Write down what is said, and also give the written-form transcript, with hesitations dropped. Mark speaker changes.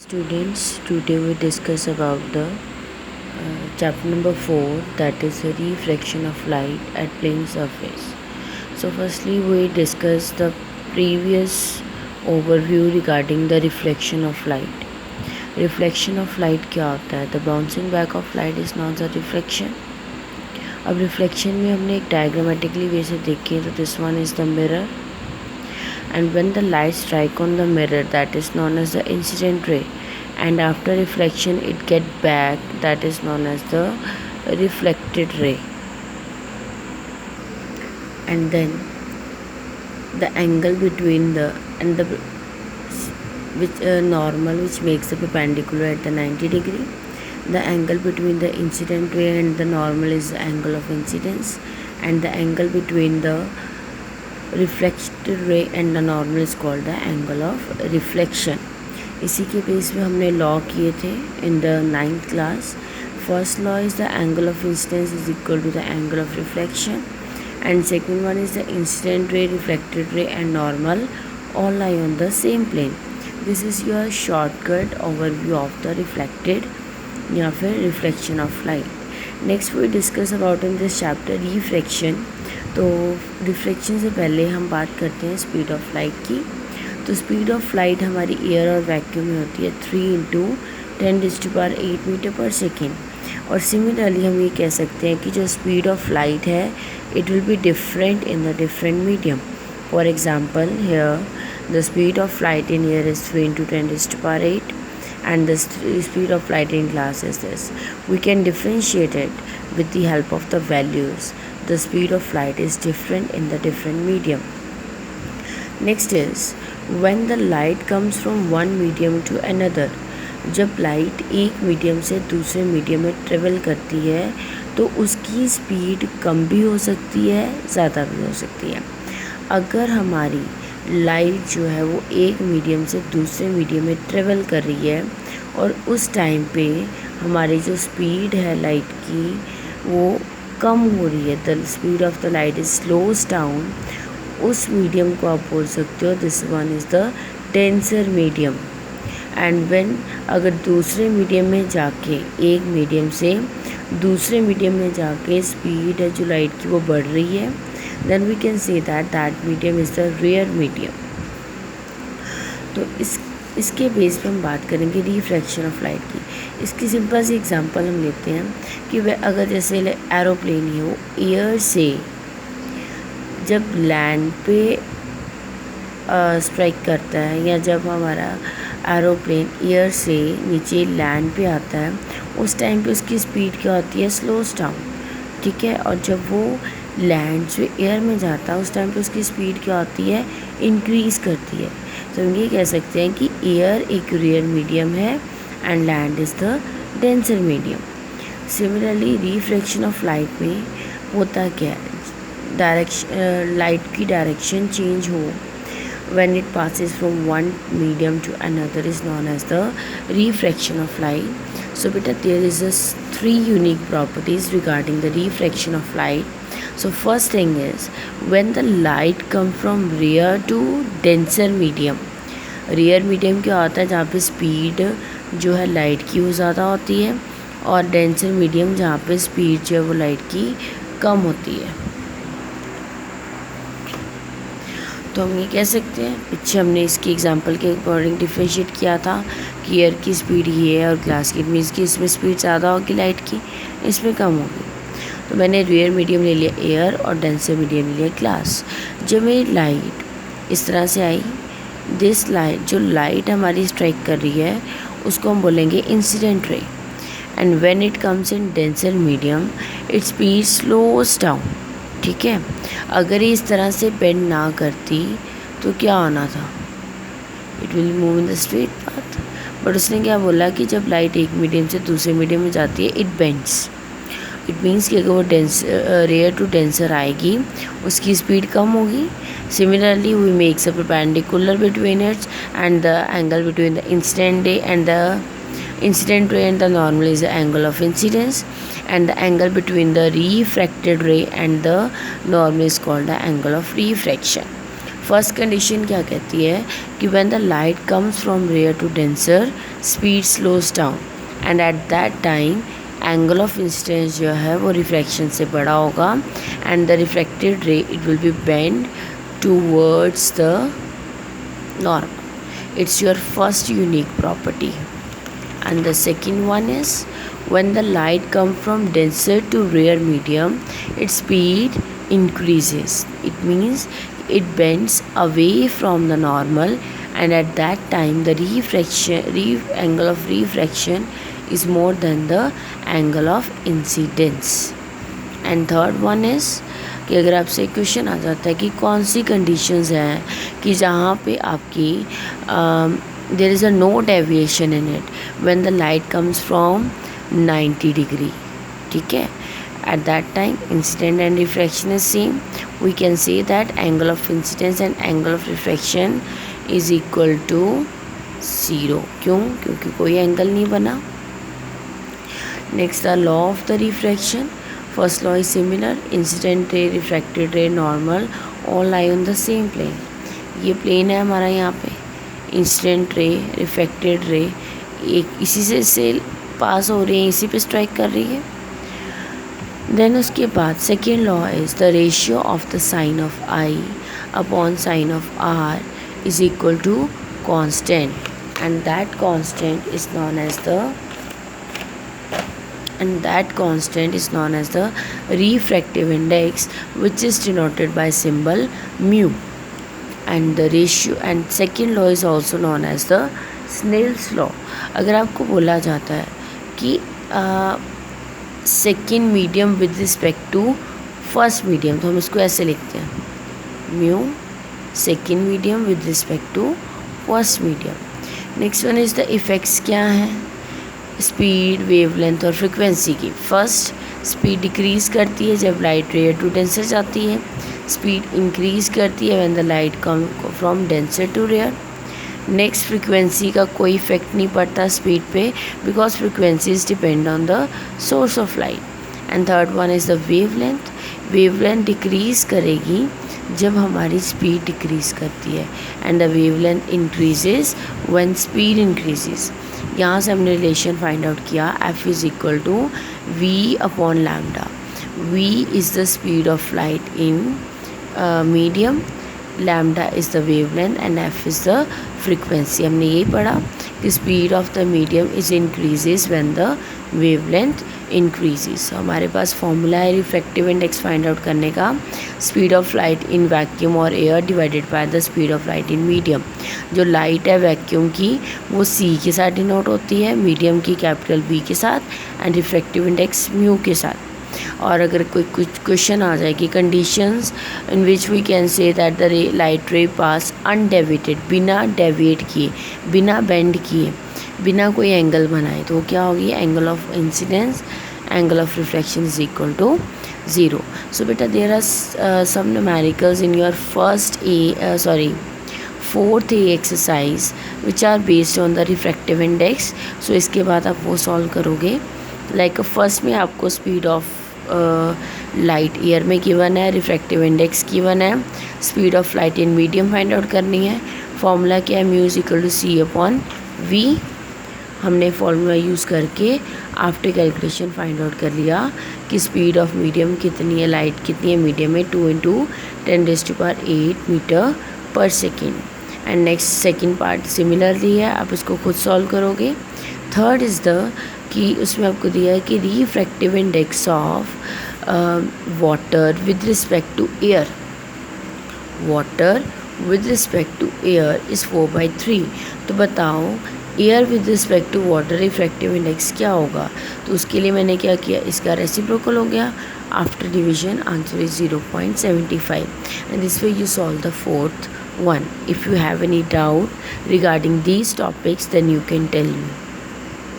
Speaker 1: Students, today we discuss about the chapter number 4, that is the refraction of light at plane surface. So firstly we discuss the previous overview regarding the reflection of light. Reflection of light क्या होता है? The bouncing back of light is known as reflection. अब reflection में हमने एक diagrammatically वे से देखी तो this one is the mirror, and when the light strike on the mirror, that is known as the incident ray, and after reflection it get back, that is known as the reflected ray. And then the angle between the and the which normal, which makes the perpendicular at the 90 degree. The angle between the incident ray and the normal is the angle of incidence, and the angle between the reflected ray and the normal is called the angle of reflection. इसी के base पे हमने law किए थे in the 9th class. First law is the angle of incidence is equal to the angle of reflection, and second one is the incident ray, reflected ray and normal all lie on the same plane. This is your shortcut overview of the reflected या फिर reflection of light. Next we discuss about in this chapter refraction. तो reflection से पहले हम बात करते हैं speed of light की. तो स्पीड ऑफ लाइट हमारी एयर और वैक्यूम में होती है 3 × 10⁸ मीटर पर सेकेंड. और सिमिलरली हम ये कह सकते हैं कि जो स्पीड ऑफ लाइट है it will be different in the different medium. For example here the speed of light in air is 3 × 10⁸, and the speed of light in glass is this. We can differentiate it with the help of the values. The speed of light is different in the different medium. Next is when the light comes from one medium to another. जब light एक medium से दूसरे medium में travel करती है तो उसकी speed कम भी हो सकती है, ज़्यादा भी हो सकती है. अगर हमारी लाइट जो है वो एक मीडियम से दूसरे मीडियम में ट्रेवल कर रही है और उस टाइम पे हमारी जो स्पीड है लाइट की वो कम हो रही है, the speed of the light is slows down, उस मीडियम को आप बोल सकते हो this one is the denser medium. And when अगर दूसरे मीडियम में जाके एक मीडियम से दूसरे मीडियम में जाके स्पीड है जो लाइट की वो बढ़ रही है, then we can say that medium is the rare medium. तो इसके बेस पे हम बात करेंगे रिफ्रैक्शन ऑफ लाइट की. इसकी सिंपल सी एग्जांपल हम लेते हैं कि वह अगर जैसे एरोप्लेन ही हो, एयर से जब लैंड पे स्ट्राइक करता है या जब हमारा एरोप्लेन एयर से नीचे लैंड पे आता है उस टाइम पे उसकी स्पीड क्या होती है, स्लोज डाउन. ठीक है. और जब वो लैंड से एयर में जाता है उस टाइम पे उसकी स्पीड क्या होती है, इंक्रीज़ करती है. तो हम ये कह सकते हैं कि एयर एक रेयर मीडियम है and land is the denser medium. Similarly refraction of light में होता क्या है, डायरेक्शन लाइट की डायरेक्शन चेंज हो when it passes from one medium to another is known as the refraction of light. So beta there is three unique properties regarding the refraction of light. So first thing is when the light comes from rare to denser medium. Rare medium क्या होता है, जहाँ पे speed जो है light की वो ज़्यादा होती है, और डेंसर मीडियम जहाँ पे स्पीड जो है वो लाइट की कम होती है. तो हम ये कह सकते हैं, पीछे हमने इसकी एग्जांपल के अकॉर्डिंग डिफ्रेंशिएट किया था कि एयर की स्पीड ये है और ग्लास की, मीन्स की इसमें स्पीड ज़्यादा होगी लाइट की, इसमें कम होगी. तो मैंने रेयर मीडियम ले लिया एयर और डेंसर मीडियम ले लिया ग्लास. जब मेरी लाइट इस तरह से आई, दिस लाइट जो लाइट हमारी स्ट्राइक कर रही है उसको हम बोलेंगे incident ray. And when it comes in denser medium it speed slows down. ठीक है. अगर ये इस तरह से बेंड ना करती तो क्या होना था, it will move in the straight path. But उसने क्या बोला कि जब लाइट एक मीडियम से दूसरे मीडियम में जाती है इट बेंड्स. इट मीन्स कि अगर वो रेयर टू डेंसर आएगी उसकी स्पीड कम होगी. Similarly we makes a perpendicular between its and the angle between the incident ray and the incident ray and the normal is the angle of incidence, and the angle between the refracted ray and the normal is called the angle of refraction. First condition क्या कहती है कि when the light comes from rare to denser speed slows down and at that time angle of incidence जो है वो refraction से बड़ा होगा and the refracted ray it will be bend towards the normal. It's your first unique property. And the second one is when the light comes from denser to rare medium, its speed increases. It means it bends away from the normal, and at that time the angle of refraction is more than the angle of incidence. And third one is कि अगर आपसे question आ जाता है कि कौन सी conditions हैं कि जहाँ पे आपकी there is a no deviation in it when the light comes from 90 degree. ठीक है, at that time incident and refraction is same. We can say that angle of incidence and angle of refraction is equal to 0. क्यों? क्योंकि कोई angle नहीं बना. Next the law of the refraction. First law is similar. Incident ray, refracted ray, normal all lie on the same plane. ये plane है हमारा यहाँ पे. Incident ray, refracted ray एक इसी से पास हो रही है, इसी पे स्ट्राइक कर रही है. Then उसके बाद second law is the ratio of the sine of I upon sine of R is equal to constant, and that constant is known as the refractive index, which is denoted by symbol mu. And the ratio and second law is also known as the Snell's law. अगर आपको बोला जाता है कि second medium with respect to first medium, तो हम इसको ऐसे लिखते हैं mu second medium with respect to first medium. Next one is the effects. क्या है? स्पीड, वेवलेंथ और फ्रिक्वेंसी की. फर्स्ट, स्पीड डिक्रीज़ करती है जब लाइट रेयर टू डेंसर जाती है. स्पीड इंक्रीज़ करती है when the light come from denser to rare. Next, frequency का कोई इफेक्ट नहीं पड़ता स्पीड पे because frequencies depend on the source of light. And third one is the wavelength. Wavelength decrease करेगी जब हमारी स्पीड डिक्रीज़ करती है and the wavelength increases when speed increases. यहाँ से हमने रिलेशन फाइंड आउट किया F is equal to V upon lambda. V is the speed of light in medium, lambda is the wavelength and F is the frequency. हमने यही पढ़ा कि speed of the medium is increases when the wavelength increases. हमारे पास formula है refractive index find out करने का. Speed of light in vacuum और air divided by the speed of light in medium. जो लाइट है वैक्यूम की वो C के साथ डिनोट होती है, मीडियम की कैपिटल B के साथ एंड रिफ्रैक्टिव इंडेक्स म्यू के साथ. और अगर कोई कुछ क्वेश्चन आ जाए कि conditions in which we can say that the light ray pass undeviated, बिना डेविएट किए, बिना बेंड किए, बिना कोई एंगल बनाए, तो क्या होगी? Angle of incidence, angle of reflection is equal to 0. So बेटा there are some numericals in your fourth A exercise which are based on the refractive index. So इसके बाद आप वो सॉल्व करोगे. लाइक फर्स्ट में आपको स्पीड ऑफ लाइट ईयर में given है, रिफ्रैक्टिव इंडेक्स गिवन है, speed of light in medium find out करनी है. फॉर्मूला क्या है? Mu is equal to C upon V. हमने फॉर्मूला यूज़ करके आफ्टर कैलकुलेशन फाइंड आउट कर लिया कि स्पीड ऑफ मीडियम कितनी है, लाइट कितनी है मीडियम में, 2 × 10⁸ मीटर पर second. And next second part similarly है, आप इसको खुद सॉल्व करोगे. थर्ड इज़ द कि उसमें आपको दिया है कि refractive index of water with respect to air, water with respect to air is 4/3. तो बताओ air with respect to water refractive index क्या होगा? तो उसके लिए मैंने क्या किया, इसका रेसिप्रोकल हो गया. After division answer is 0.75. And this way you solve the fourth one. If you have any doubt regarding these topics, then you can tell me.